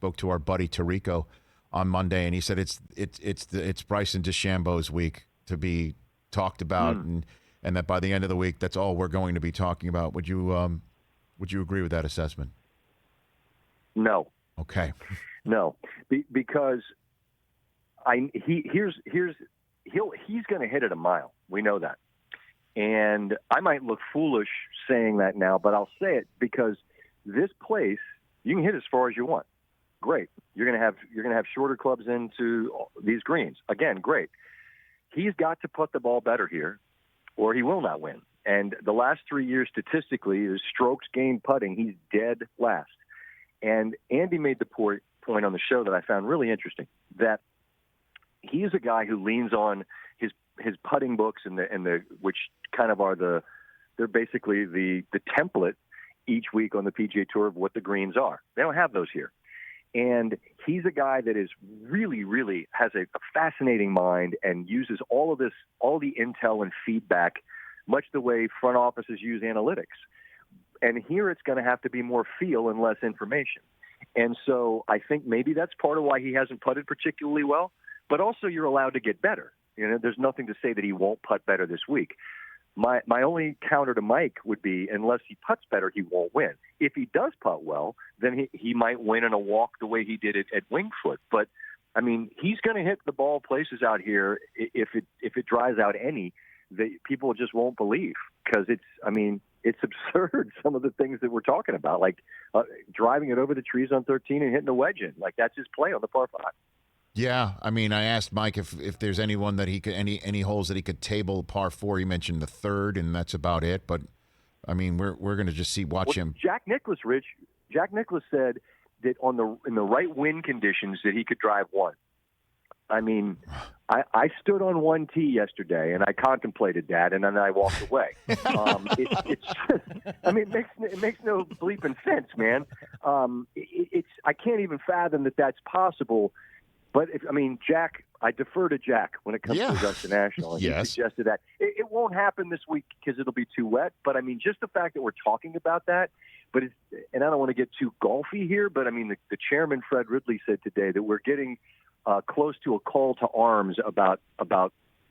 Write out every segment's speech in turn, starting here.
spoke to our buddy Tarico on Monday, and he said it's Bryson DeChambeau's week to be talked about, and that by the end of the week, that's all we're going to be talking about. Would you agree with that assessment? No. Okay. No, because he's going to hit it a mile. We know that, and I might look foolish saying that now, but I'll say it because this place you can hit as far as you want. Great. You're going to have shorter clubs into these greens. Again, great. He's got to put the ball better here, or he will not win. And the last 3 years, statistically, his strokes gained putting, he's dead last. And Andy made the point on the show that I found really interesting, that he is a guy who leans on his putting books and the which kind of are they're basically the template each week on the PGA Tour of what the greens are. They don't have those here. And he's a guy that is really, really has a fascinating mind and uses all the intel and feedback, much the way front offices use analytics. And here it's going to have to be more feel and less information. And so I think maybe that's part of why he hasn't putted particularly well. But also you're allowed to get better. There's nothing to say that he won't putt better this week. My only counter to Mike would be, unless he putts better, he won't win. If he does putt well, then he might win in a walk the way he did it at Winged Foot. But, I mean, he's going to hit the ball places out here if it dries out any that people just won't believe, because it's absurd, some of the things that we're talking about, like driving it over the trees on 13 and hitting a wedge in. Like, that's his play on the par 5. Yeah, I mean, I asked Mike if there's anyone that he could any holes that he could table par 4. He mentioned the third, and that's about it. But I mean, we're going to just watch him. Jack Nicklaus said that in the right wind conditions that he could drive one. I mean, I stood on one tee yesterday and I contemplated that, and then I walked away. It makes no bleeping sense, man. I can't even fathom that that's possible. But Jack, I defer to Jack when it comes to Augusta National. And Yes. He suggested that it won't happen this week because it'll be too wet. But just the fact that we're talking about that. But and I don't want to get too golfy here, but the chairman Fred Ridley said today that we're getting close to a call to arms about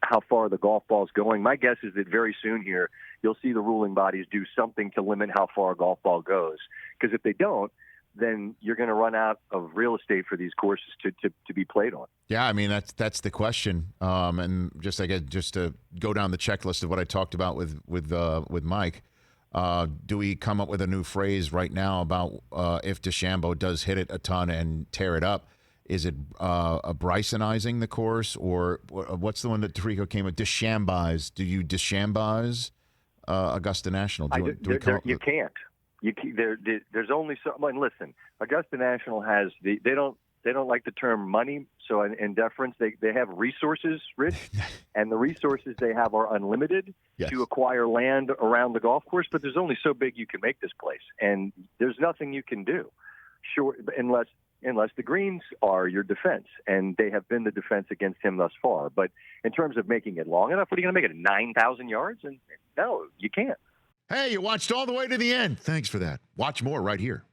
how far the golf ball is going. My guess is that very soon here you'll see the ruling bodies do something to limit how far a golf ball goes. Because if they don't, then you're going to run out of real estate for these courses to be played on. Yeah, that's the question. And just to go down the checklist of what I talked about with Mike, do we come up with a new phrase right now about if DeChambeau does hit it a ton and tear it up? Is it a Brysonizing the course, or what's the one that Tarico came with? DeChambeau's. Do you DeChambeau's Augusta National? You can't. There's only so. Listen, Augusta National has they don't like the term money. So in deference, they have resources, Rich, and the resources they have are unlimited to acquire land around the golf course. But there's only so big you can make this place, and there's nothing you can do, unless the greens are your defense, and they have been the defense against him thus far. But in terms of making it long enough, what are you going to make it 9,000 yards? And no, you can't. Hey, you watched all the way to the end. Thanks for that. Watch more right here.